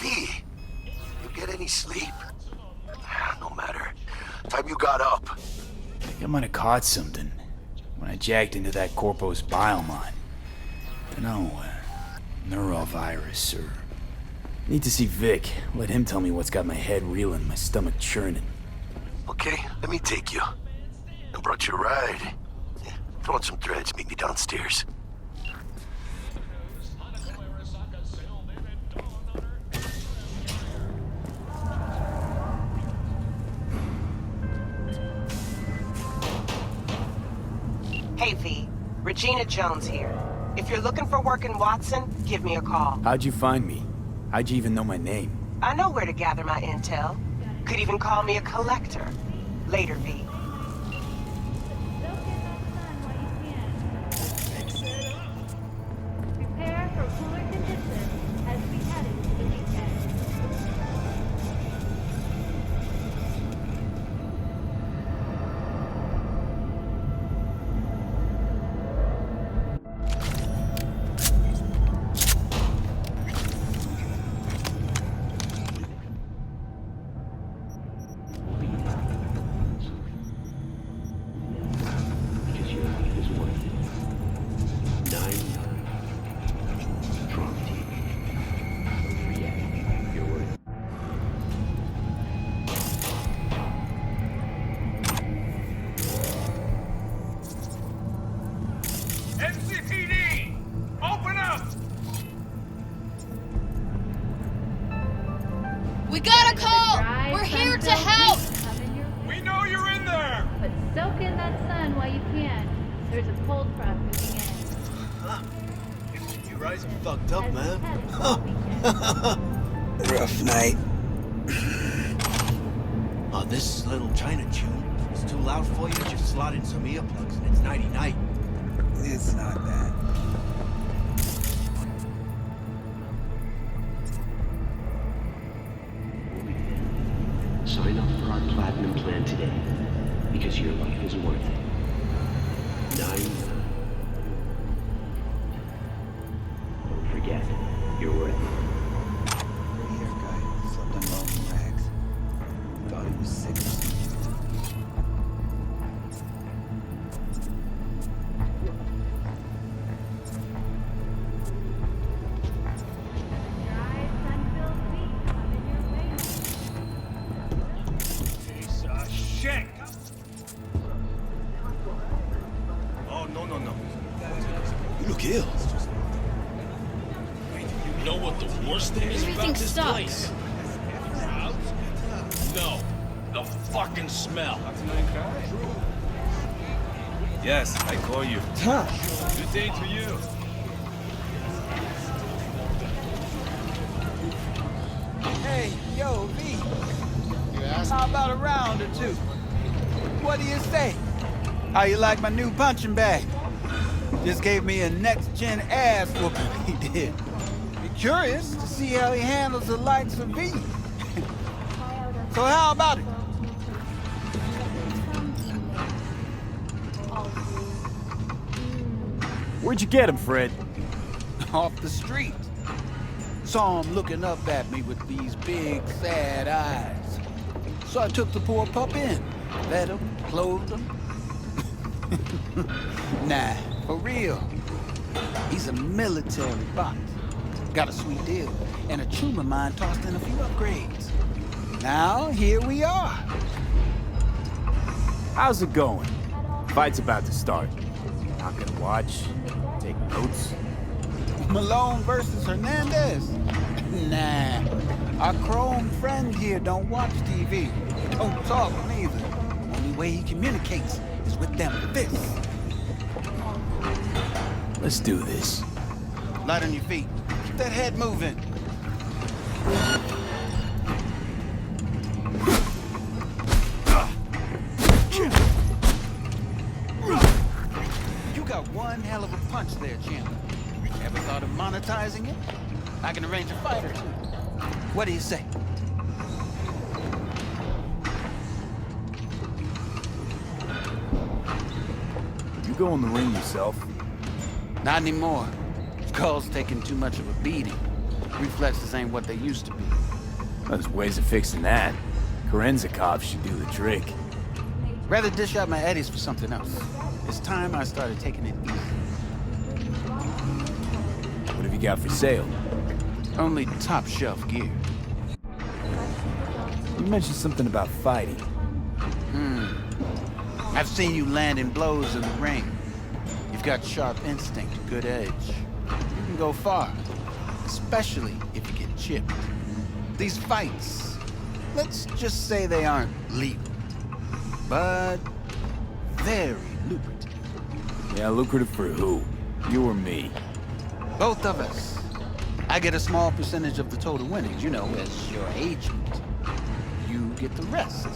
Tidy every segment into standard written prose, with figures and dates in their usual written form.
V, you get any sleep? No matter. Time you got up. I think I might have caught something when I jacked into that Corpo's biomon. You know, neurovirus or... Need to see Vic. Let him tell me what's got my head reeling, my stomach churning. Okay, let me take you. I brought you a ride. Yeah, throw on some threads, meet me downstairs. Hey V, Regina Jones here. If you're looking for work in Watson, give me a call. How'd you find me? How'd you even know my name? I know where to gather my intel. Could even call me a collector. Later, V. Prepare for cooler conditions as we head into the weekend. We got a call! We're here to help! We know you're in there! But soak in that sun while you can. There's a cold front moving in. You guys are fucked up, man. Rough night. Oh, this little China tune is too loud for you. Just slot in some earplugs and it's nighty-night. It's not bad. Sign up for our platinum plan today, because your life is worth it. 9. Don't forget, you're worth it. Here, guy. Slept on long rags. Thought he was sick or something. Dry, sun-filled week coming your way. Shit! Oh, no. You look ill. You know what the worst thing is Everything about this sucks. place? No, the fucking smell. Yes, I call you. Good day to you. Hey, yo, V. How about a round or two? What do you say? How you like my new punching bag? Just gave me a next-gen ass whooping, he did. Be curious to see how he handles the likes of V. So how about it? Where'd you get him, Fred? Off the street. Saw him looking up at me with these big, sad eyes. So I took the poor pup in. Fed him, clothed him. Nah, for real. He's a military bot. Got a sweet deal. And a tumor mine tossed in a few upgrades. Now, here we are. How's it going? Fight's about to start. Not gonna watch, take notes. Malone versus Hernandez? Nah. Our chrome friend here don't watch TV. Don't talk neither. Only way he communicates is with them fists. Let's do this. Light on your feet. Keep that head moving. You got one hell of a punch there, Chandler. Ever thought of monetizing it? I can arrange a fight or two. What do you say? You go in the ring yourself. Not anymore. Skull's taking too much of a beating. Reflexes ain't what they used to be. There's ways of fixing that. Korenzakov should do the trick. Rather dish out my eddies for something else. It's time I started taking it easy. What have you got for sale? Only top shelf gear. You mentioned something about fighting. I've seen you landing blows in the ring. You've got sharp instinct, good edge. You can go far, especially if you get chipped. These fights, let's just say they aren't legal, but very lucrative. Yeah, lucrative for who? You or me? Both of us. I get a small percentage of the total winnings, you know, as your agent. You get the rest.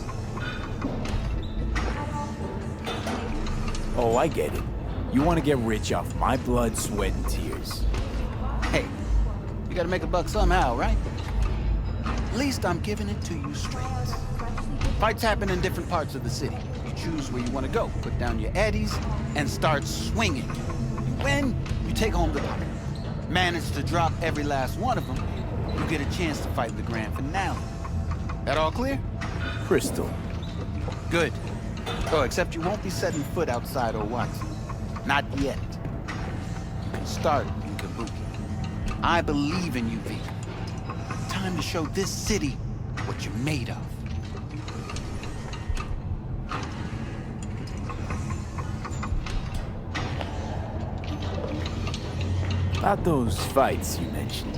Oh, I get it. You want to get rich off my blood, sweat, and tears. Hey, you gotta make a buck somehow, right? At least I'm giving it to you straight. Fights happen in different parts of the city. You choose where you want to go, put down your eddies, and start swinging. You win, you take home the pot. Manage to drop every last one of them, you get a chance to fight the grand finale. That all clear? Crystal. Good. Oh, except you won't be setting foot outside or Watson. Not yet. You can start in Kabuki. I believe in you, V. Time to show this city what you're made of. About those fights you mentioned.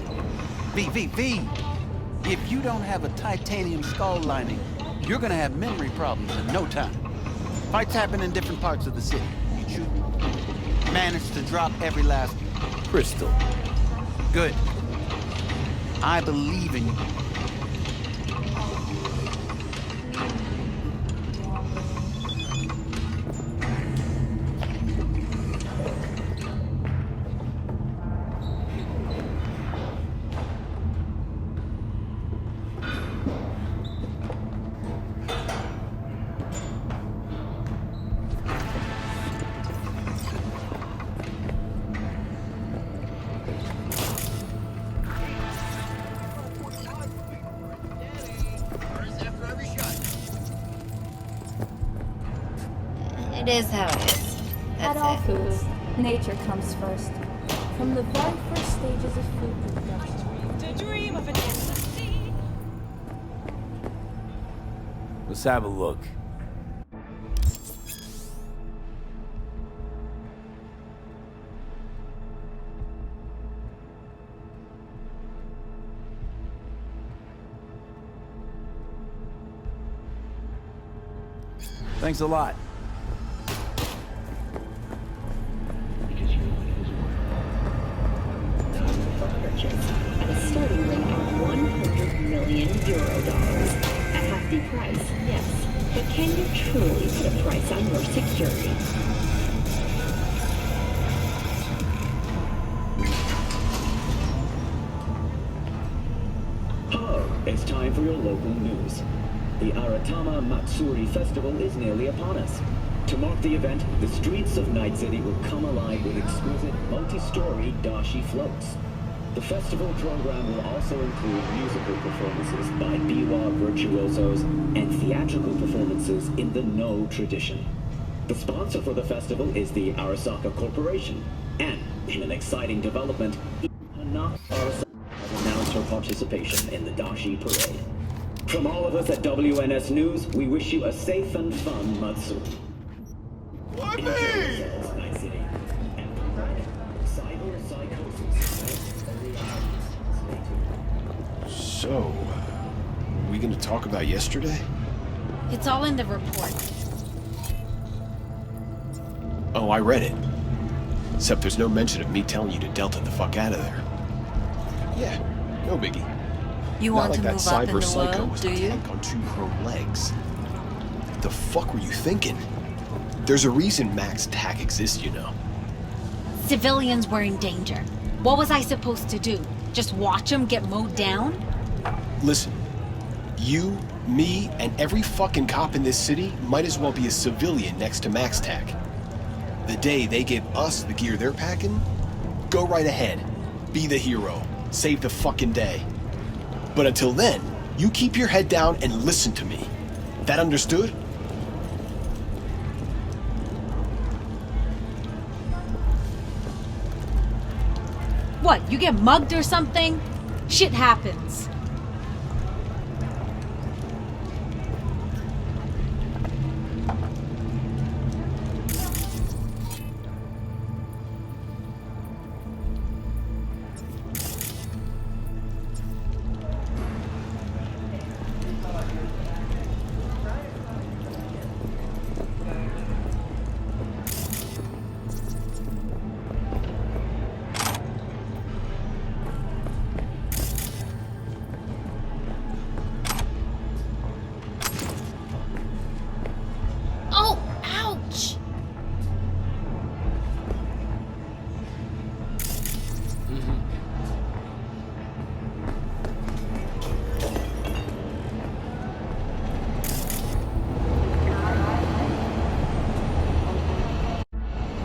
V. If you don't have a titanium skull lining, you're gonna have memory problems in no time. Fights happen in different parts of the city. You shoot. Manage to drop every last... Crystal. Good. I believe in you. It is how it is. At all That's it. foods, nature comes first. From the very first stages of food production. To dream of an endless sea. Let's have a look. Thanks a lot. Because your life is worth it. Time for purchase at a starting rate of 100 million euro dollars. A hefty price, yes. But can you truly put a price on your security? Hello, it's time for your local news. The Aratama Matsuri Festival is nearly upon us. To mark the event, the streets of Night City will come alive with exquisite multi-story dashi floats. The festival program will also include musical performances by biwa virtuosos and theatrical performances in the No tradition. The sponsor for the festival is the Arasaka Corporation, and in an exciting development, Hana Arasaka has announced her participation in the Dashi Parade. From all of us at WNS News, we wish you a safe and fun Matsuri. Enjoy yourselves, Night City. And cyber psychosis. So, are we gonna talk about yesterday? It's all in the report. Oh, I read it. Except there's no mention of me telling you to Delta the fuck out of there. Yeah, no biggie. You Not want like to that move up in cyber the psycho world, was do a you? tank on 2 chrome legs. What the fuck were you thinking? There's a reason Max TAC exists, you know. Civilians were in danger. What was I supposed to do? Just watch them get mowed down? Listen, you, me, and every fucking cop in this city might as well be a civilian next to Max TAC. The day they give us the gear they're packing, go right ahead. Be the hero. save the fucking day. But until then, you keep your head down and listen to me. That understood? What, you get mugged or something? Shit happens. Oh, ouch!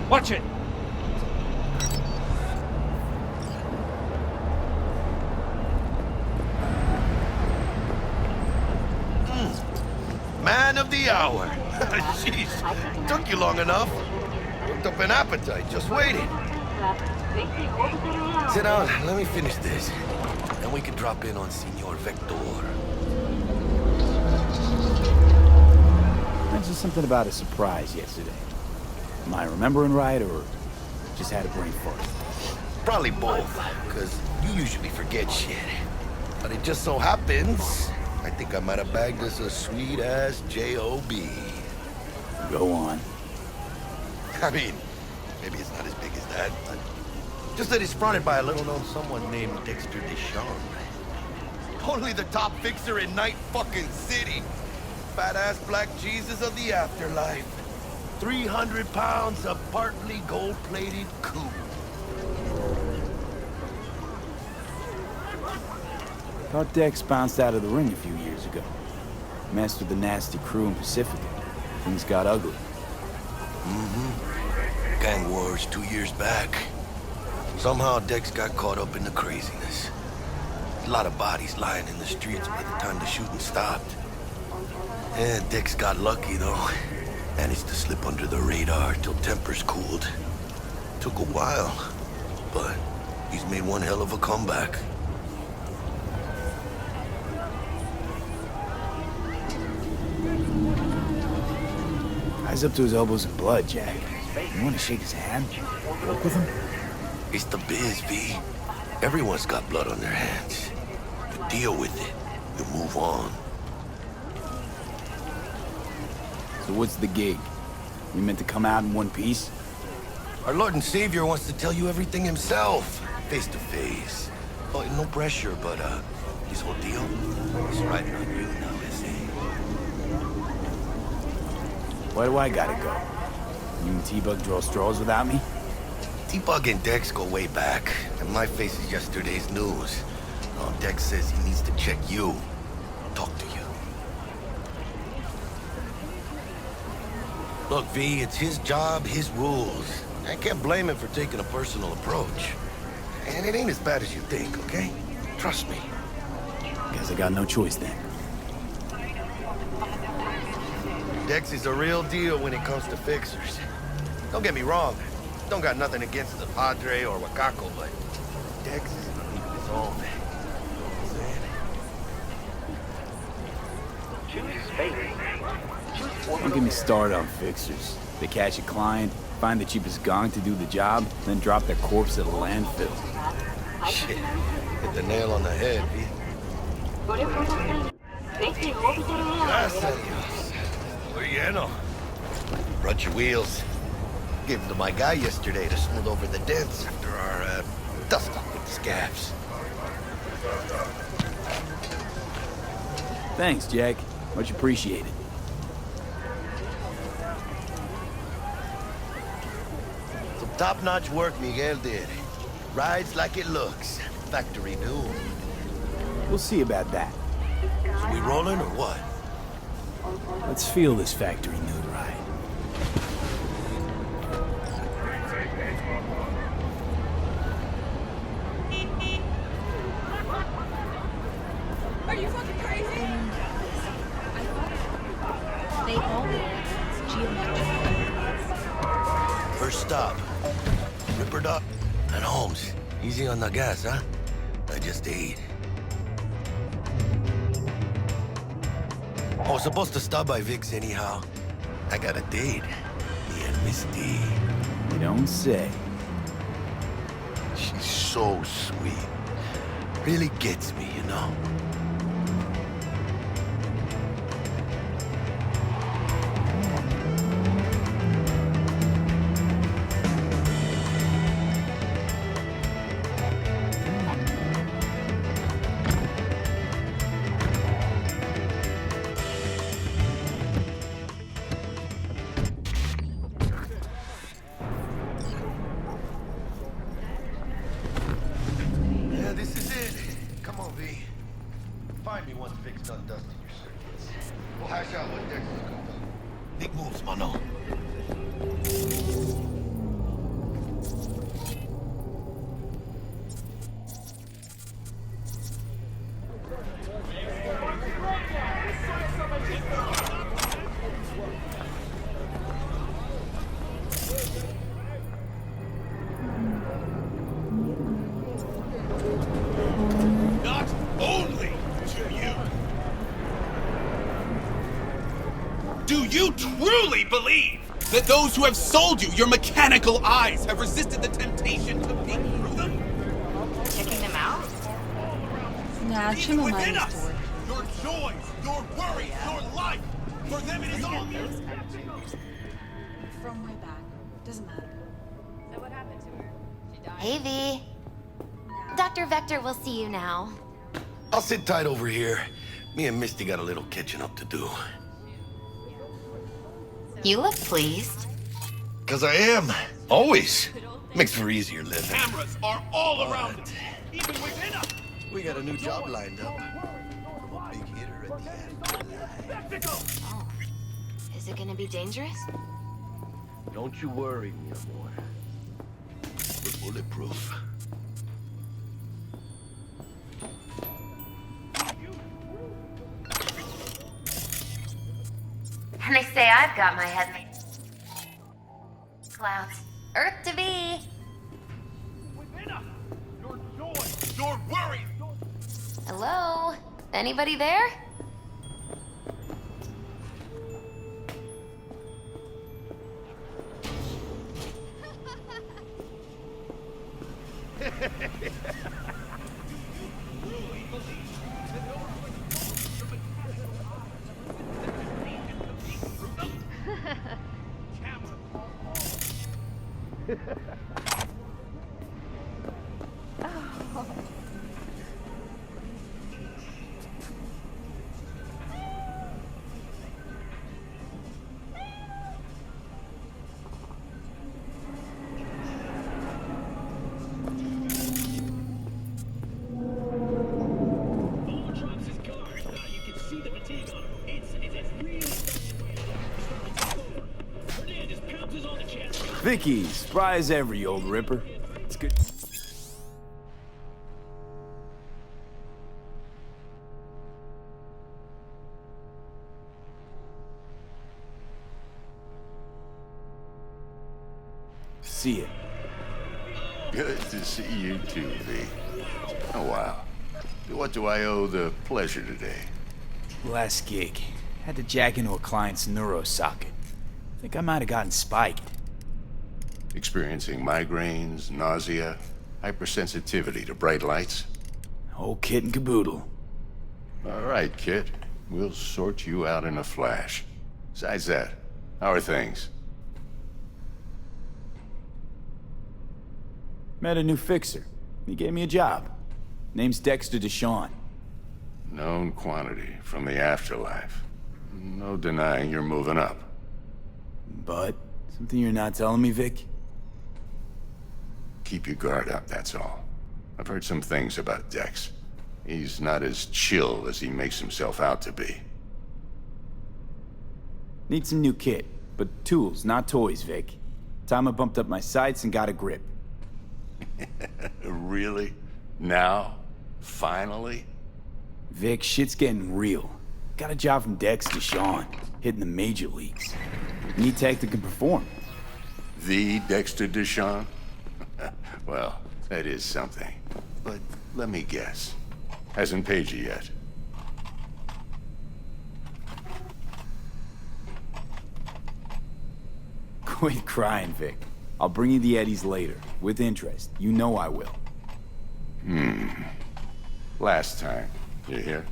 Watch it! Man of the hour. Jeez, took you long enough. Worked up an appetite just waiting. Sit down, let me finish this. Then we can drop in on Senor Vector. Mentioned something about a surprise yesterday. Am I remembering right, or just had a brain fart? Probably both, because you usually forget shit. But it just so happens, I think I might have bagged us a sweet-ass J.O.B. Go on. I mean, maybe it's not as big as that, but just that it's fronted by a little-known someone named Dexter Deschamps. Only the top fixer in Night fucking City. Fat-ass black Jesus of the afterlife. 300 pounds of partly gold-plated coup. Thought Dex bounced out of the ring a few years ago. Messed with the nasty crew in Pacifica. Things got ugly. Mm-hmm. Gang wars 2 years back. Somehow Dex got caught up in the craziness. A lot of bodies lying in the streets by the time the shooting stopped. Yeah, Dex got lucky though. Managed to slip under the radar till tempers cooled. Took a while, but he's made one hell of a comeback. Eyes up to his elbows in blood, Jack. You want to shake his hand? Work with him? It's the biz, V. Everyone's got blood on their hands. You deal with it. You move on. So what's the gig? We meant to come out in one piece? Our Lord and Savior wants to tell you everything himself, face to face. Oh, no pressure, but this whole deal is riding on you now, is it? Why do I gotta go? You and T-Bug draw straws without me? T-Bug and Dex go way back, and my face is yesterday's news. Oh, Dex says he needs to check you, talk to you. Look, V, it's his job, his rules. I can't blame him for taking a personal approach. And it ain't as bad as you think, okay? Trust me. Guess I got no choice then. Dex is a real deal when it comes to fixers. Don't get me wrong. Don't got nothing against the Padre or Wakako, but Dex is in a league of his own. You know what I'm saying? Don't get me started on fixers. They catch a client, find the cheapest gong to do the job, then drop their corpse at a landfill. Shit. Hit the nail on the head, V. Gracias a Dios. Muy lleno. Brought your wheels. Gave them to my guy yesterday to smooth over the dents after our dust-up with the scabs. Thanks, Jack. Much appreciated. Some top-notch work Miguel did. Rides like it looks. Factory new. We'll see about that. So we rolling or what? Let's feel this factory nude ride. Are you fucking crazy? They all use geometric. First stop. Ripper Doc and Holmes. Easy on the gas, huh? I just ate. I was supposed to stop by Vic's anyhow. I got a date. Me and Miss D. You don't say. She's so sweet. Really gets me, you know? Yeah, this is it. Come on, V. Find me once Vic's done dusting your circuits. We'll hash out what Dex is going. Big moves, mano. Not only to you. Do you truly believe that those who have sold you your mechanical eyes have resisted the temptation to peek through them? Checking them out? Nah, Even trim within mine us, your joys, your worries, your life, for them it is all music. from way back. Doesn't matter. So what happened to her? She died? Hey, V. Dr. Vector will see you now. I'll sit tight over here. Me and Misty got a little catching up to do. You look pleased. 'Cause I am. Always. Makes for easier living. Cameras are all around us, even within us. We got a new job lined up. A big hitter at the end. Oh. Is it gonna be dangerous? Don't you worry, mi amor. We're bulletproof. And they say I've got my head. Clouds. Earth to be. Within us, your joys, your worries. Hello? Anybody there? Vicky, spry as ever, you old ripper. It's good. See ya. Good to see you too, V. Oh, wow. What do I owe the pleasure today? Last gig. Had to jack into a client's neuro socket. Think I might have gotten spiked. Experiencing migraines, nausea, hypersensitivity to bright lights? Whole kit and caboodle. All right, kid. We'll sort you out in a flash. Besides that, how are things? Met a new fixer. He gave me a job. Name's Dexter DeShawn. Known quantity from the afterlife. No denying you're moving up. But, something you're not telling me, Vic? Keep your guard up, that's all. I've heard some things about Dex. He's not as chill as he makes himself out to be. Need some new kit, but tools, not toys, Vic. Time I bumped up my sights and got a grip. Really? Now? Finally? Vic, shit's getting real. Got a job from Dex to Sean, hitting the major leagues. Need tech that can perform. The Dexter Deshawn? Well, that is something. But let me guess. Hasn't paid you yet. Quit crying, Vic. I'll bring you the eddies later, with interest. You know I will. Last time. You hear?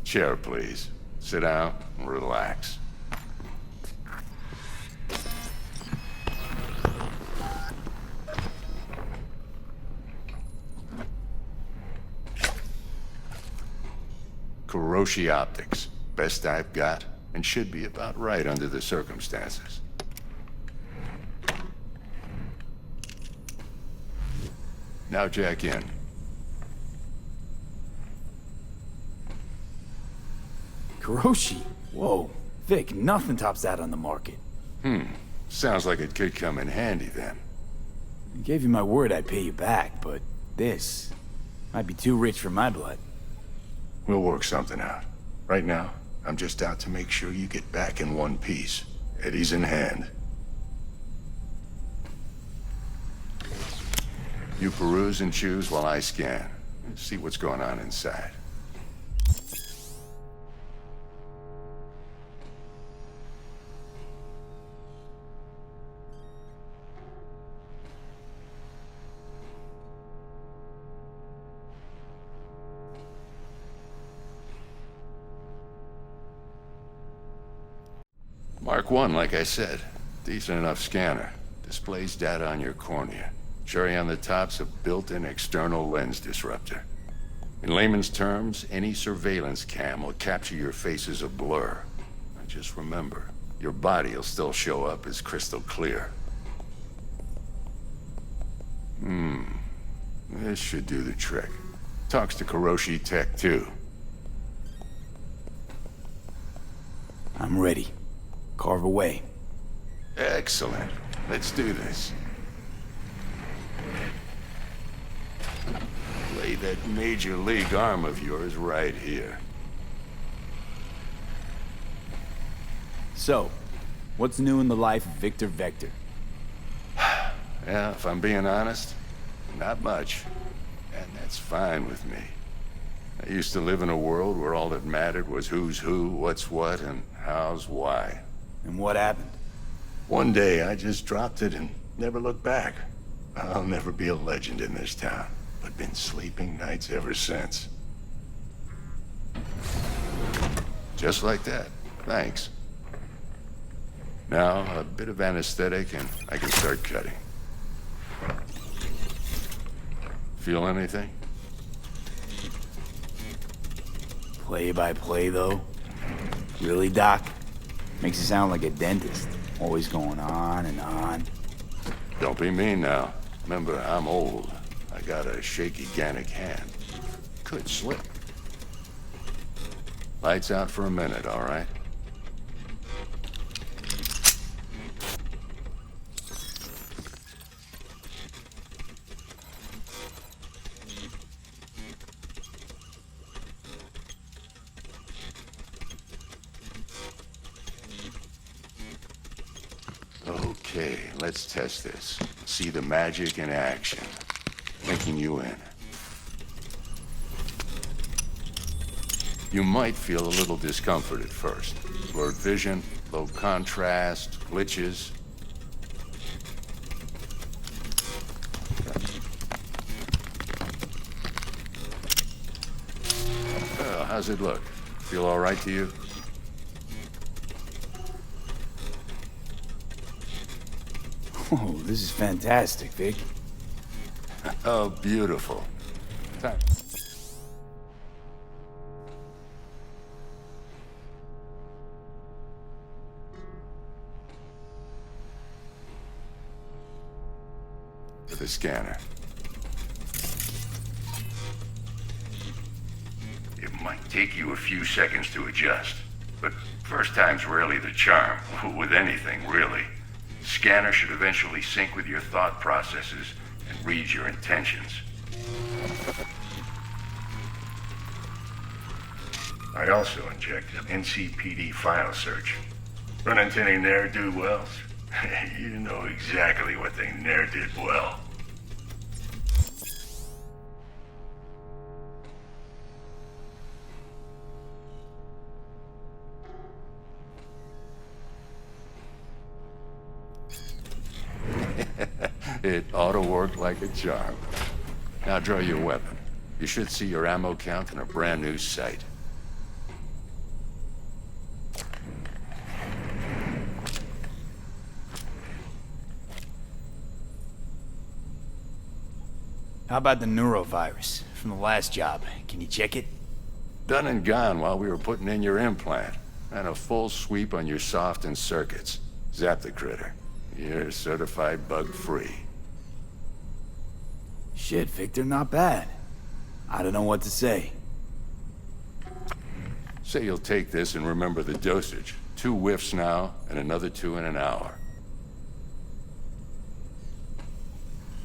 Chair, please. Sit down and relax. Kuroshi Optics. Best I've got, and should be about right under the circumstances. Now jack in. Kuroshi? Whoa. Vic, nothing tops that on the market. Sounds like it could come in handy then. I gave you my word I'd pay you back, but this might be too rich for my blood. We'll work something out. Right now, I'm just out to make sure you get back in one piece. Eddie's in hand. You peruse and choose while I scan. See what's going on inside. Mark 1, like I said. Decent enough scanner. Displays data on your cornea. Cherry on the top's a built-in external lens disruptor. In layman's terms, any surveillance cam will capture your face as a blur. And just remember, your body will still show up as crystal clear. This should do the trick. Talks to Kuroshi Tech, too. I'm ready. Carve away. Excellent. Let's do this. Lay that major league arm of yours right here. So, what's new in the life of Victor Vector? Yeah, if I'm being honest, not much. And that's fine with me. I used to live in a world where all that mattered was who's who, what's what, and how's why. And what happened? One day, I just dropped it and never looked back. I'll never be a legend in this town, but been sleeping nights ever since. Just like that. Thanks. Now, a bit of anesthetic and I can start cutting. Feel anything? Play by play, though? Really, Doc? Makes you sound like a dentist. Always going on and on. Don't be mean now. Remember, I'm old. I got a shaky Gannic hand. Could slip. Lights out for a minute, all right? Okay, let's test this. See the magic in action. Linking you in. You might feel a little discomfort at first. Blurred vision, low contrast, glitches. How's it look? Feel all right to you? Oh, this is fantastic, Vic. Oh, beautiful. Time. For the scanner. It might take you a few seconds to adjust, but first time's rarely the charm, with anything, really. Scanner should eventually sync with your thought processes and read your intentions. I also injected NCPD file search. Run into any ne'er-do-wells? You know exactly what they ne'er did well. It ought to work like a charm. Now draw your weapon. You should see your ammo count in a brand new sight. How about the neurovirus from the last job? Can you check it? Done and gone while we were putting in your implant. And a full sweep on your soft and circuits. Zap the critter. You're certified bug-free. Shit, Victor, not bad. I don't know what to say. Say you'll take this and remember the dosage. 2 whiffs now, and another 2 in an hour.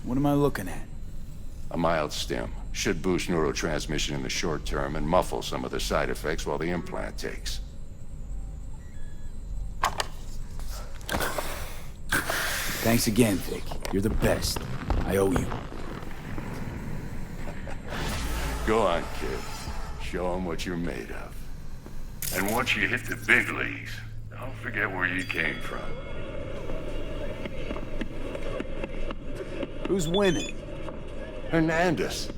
What am I looking at? A mild stim. Should boost neurotransmission in the short term and muffle some of the side effects while the implant takes. Thanks again, Vic. You're the best. I owe you. Go on, kid. Show them what you're made of. And once you hit the big leagues, don't forget where you came from. Who's winning? Hernandez.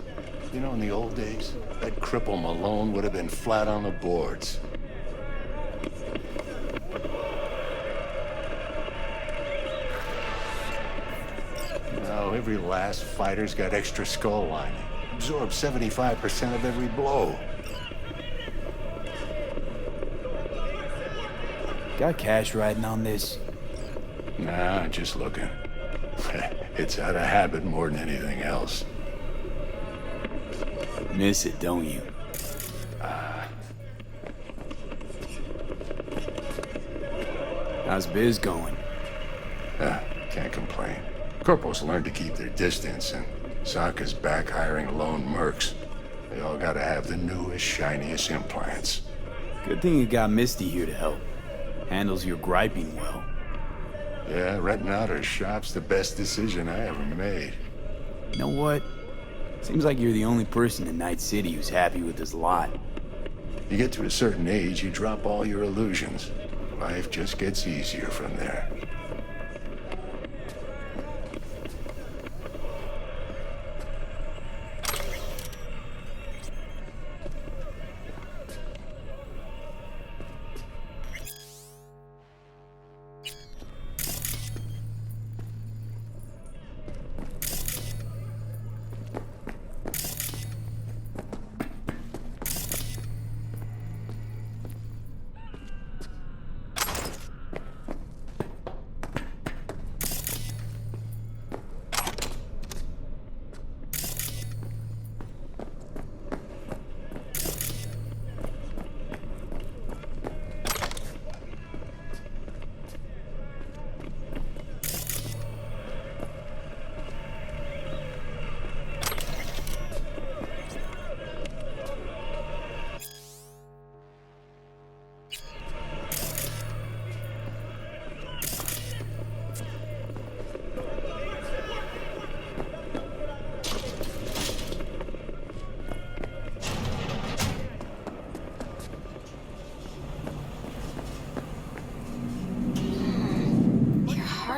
You know, in the old days, that cripple Malone would have been flat on the boards. Now, every last fighter's got extra skull lining. Absorbs 75% of every blow. Got cash riding on this? Nah, just looking. It's out of habit more than anything else. Miss it, don't you? How's biz going? Can't complain. Corporals learn to keep their distance, and Sokka's back hiring lone mercs. They all gotta have the newest, shiniest implants. Good thing you got Misty here to help. Handles your griping well. Yeah, renting out her shop's the best decision I ever made. You know what? Seems like you're the only person in Night City who's happy with this lot. You get to a certain age, you drop all your illusions. Life just gets easier from there.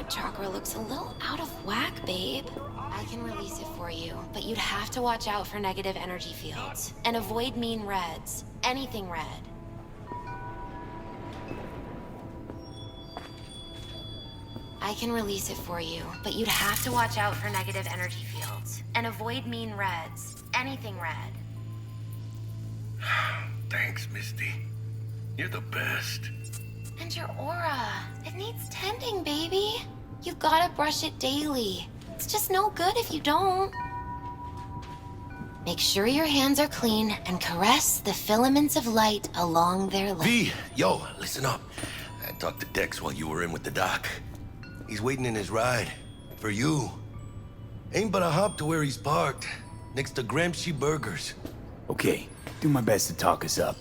Chakra looks a little out of whack, babe. I can release it for you, but you'd have to watch out for negative energy fields. And avoid mean reds. Anything red. I can release it for you, but you'd have to watch out for negative energy fields. And avoid mean reds. Anything red. Thanks, Misty. You're the best. And your aura. It needs tending, baby. You've gotta brush it daily. It's just no good if you don't. Make sure your hands are clean and caress the filaments of light along their length. V, yo, listen up. I talked to Dex while you were in with the doc. He's waiting in his ride. For you. Ain't but a hop to where he's parked. Next to Gramsci Burgers. Okay, do my best to talk us up.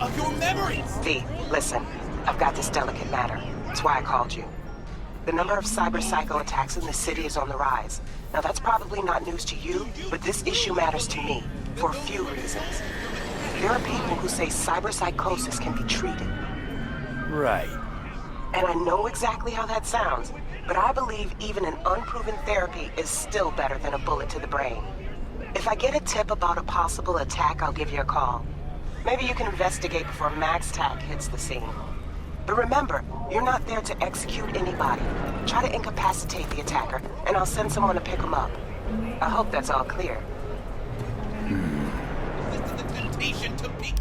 Of your memories! V, listen. I've got this delicate matter. That's why I called you. The number of cyber psycho attacks in the city is on the rise. Now that's probably not news to you, but this issue matters to me, for a few reasons. There are people who say cyber psychosis can be treated. Right. And I know exactly how that sounds, but I believe even an unproven therapy is still better than a bullet to the brain. If I get a tip about a possible attack, I'll give you a call. Maybe you can investigate before Max Tack hits the scene. But remember, you're not there to execute anybody. Try to incapacitate the attacker, and I'll send someone to pick him up. I hope that's all clear. Resisted the temptation to be...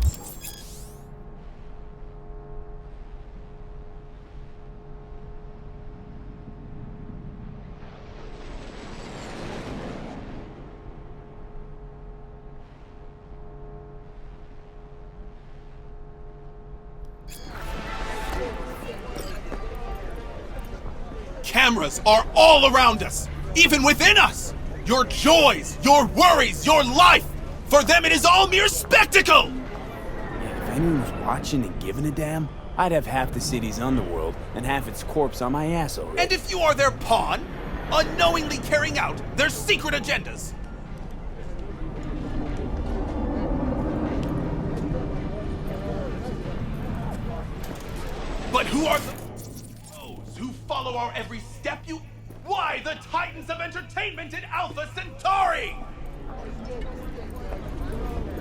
Cameras are all around us, even within us. Your joys, your worries, your life. For them, it is all mere spectacle. Yeah, if anyone was watching and giving a damn, I'd have half the city's underworld and half its corpse on my ass already. And if you are their pawn, unknowingly carrying out their secret agendas. But who are those who follow our every step? Why the titans of entertainment in Alpha Centauri?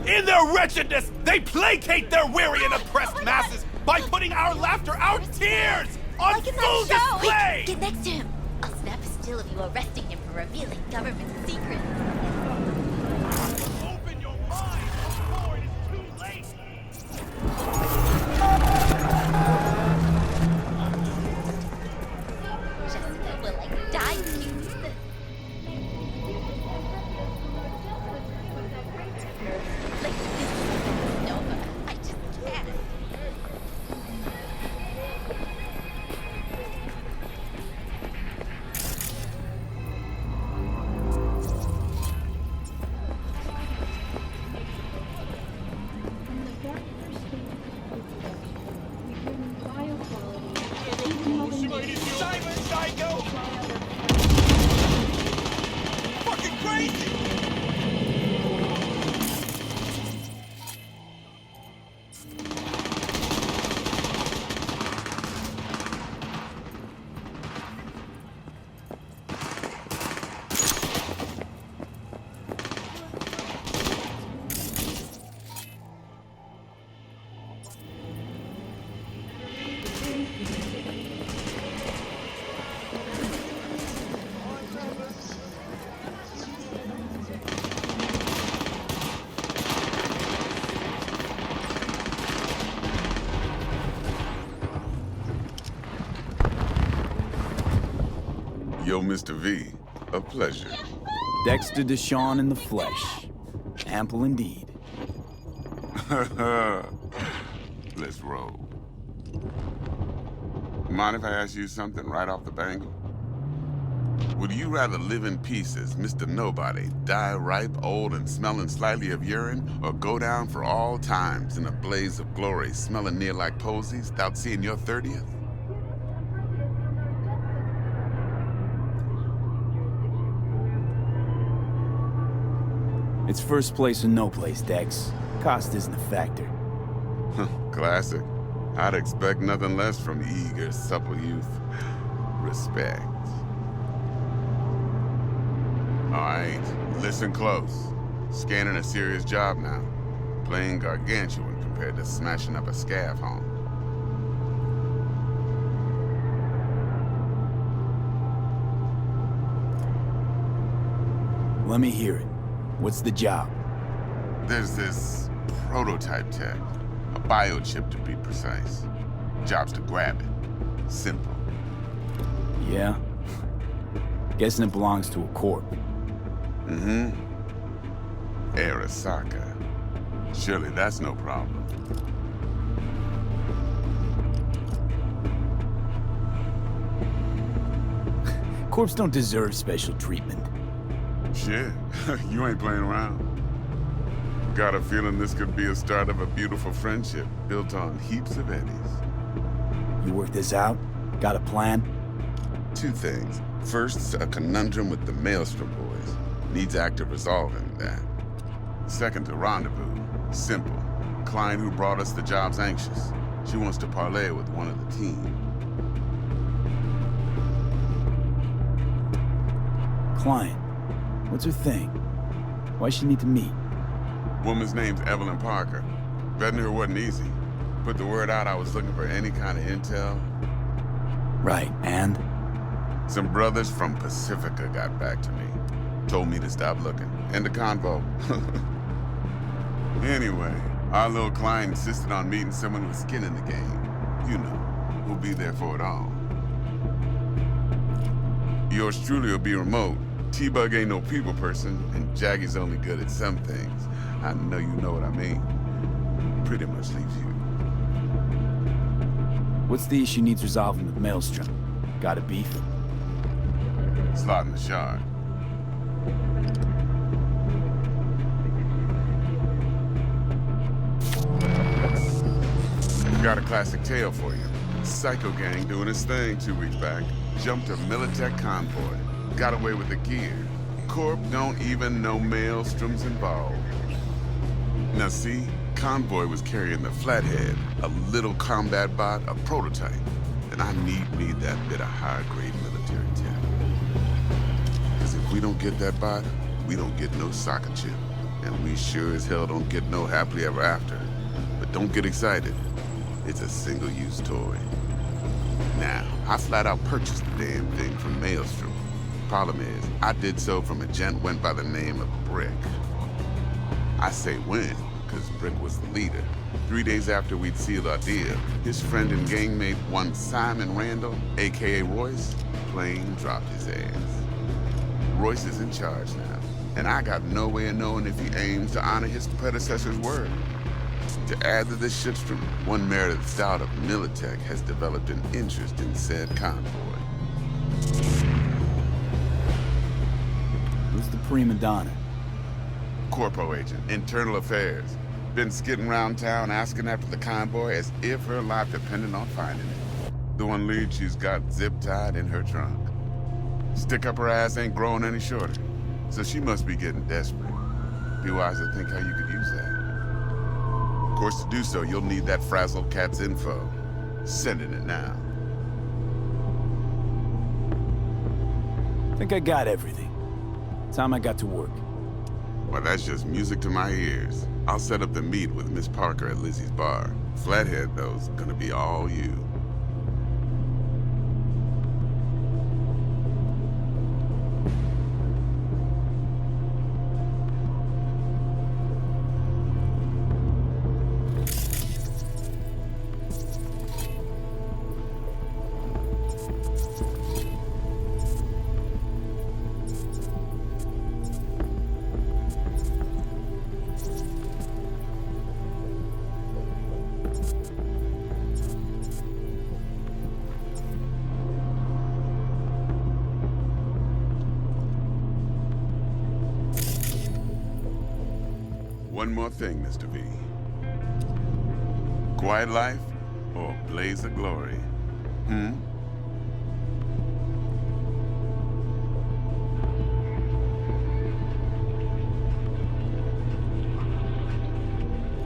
In their wretchedness, they placate their weary and oppressed masses by putting our laughter, our tears, on full display! Get next to him. I'll snap a still of you arresting him for revealing government secrets. Open your mind before it is too late! Jessica will like die for you. Like this is Nova. I just can't. Cyber Psycho! Fucking crazy! Yo, Mr. V, a pleasure. Dexter Deshawn in the flesh. Ample indeed. Let's roll. Mind if I ask you something right off the bangle? Would you rather live in peace as Mr. Nobody, die ripe, old, and smelling slightly of urine, or go down for all times in a blaze of glory, smelling near like posies, without seeing your 30th? It's first place or no place, Dex. Cost isn't a factor. Classic. I'd expect nothing less from eager, supple youth. Respect. All right, listen close. Scanning a serious job now. Playing gargantuan compared to smashing up a scav home. Let me hear it. What's the job? There's this prototype tech. A biochip to be precise. Job's to grab it. Simple. Yeah? Guessing it belongs to a corp. Mm-hmm. Arasaka. Surely that's no problem. Corpse don't deserve special treatment. Shit, you ain't playing around. Got a feeling this could be a start of a beautiful friendship built on heaps of eddies. You work this out? Got a plan? Two things. First, a conundrum with the Maelstrom boys. Needs active resolving that. Second, a rendezvous. Simple. Client who brought us the job's anxious. She wants to parlay with one of the team. Client. What's her thing? Why she need to meet? Woman's name's Evelyn Parker. Vetting her wasn't easy. Put the word out I was looking for any kind of intel. Right, and? Some brothers from Pacifica got back to me. Told me to stop looking. End the convo. Anyway, our little client insisted on meeting someone with skin in the game. You know, who'll be there for it all. Yours truly will be remote. T-Bug ain't no people person, and Jaggy's only good at some things. I know you know what I mean. Pretty much leaves you. What's the issue needs resolving with Maelstrom? Got a beef? Slot in the shard. Got a classic tale for you. Psycho gang doing his thing 2 weeks back. Jumped a Militech convoy. Got away with the gear. Corp don't even know Maelstrom's involved. Now see, convoy was carrying the Flathead, a little combat bot, a prototype. And I need that bit of high-grade military tech. Because if we don't get that bot, we don't get no soccer chip. And we sure as hell don't get no happily ever after. But don't get excited. It's a single-use toy. Now, I flat out purchased the damn thing from Maelstrom. Problem is, I did so from a gent went by the name of Brick. I say when, because Brick was the leader. 3 days after we'd sealed our deal, his friend and gangmate, one Simon Randall, aka Royce, plain dropped his ass. Royce is in charge now, and I got no way of knowing if he aims to honor his predecessor's word. To add to this shitstorm, one merited stout of Militech has developed an interest in said convoy. Who's the prima donna? Corpo agent, internal affairs. Been skidding around town asking after the convoy as if her life depended on finding it. The one lead she's got zip-tied in her trunk. Stick up her ass ain't growing any shorter, so she must be getting desperate. Be wise to think how you could use that. Of course, to do so, you'll need that frazzled cat's info. Sending it now. Think I got everything. Time I got to work. Well, that's just music to my ears. I'll set up the meet with Miss Parker at Lizzie's bar. Flathead, though's gonna be all you. One more thing, Mr. V. Quiet life or blaze of glory?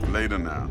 Later now.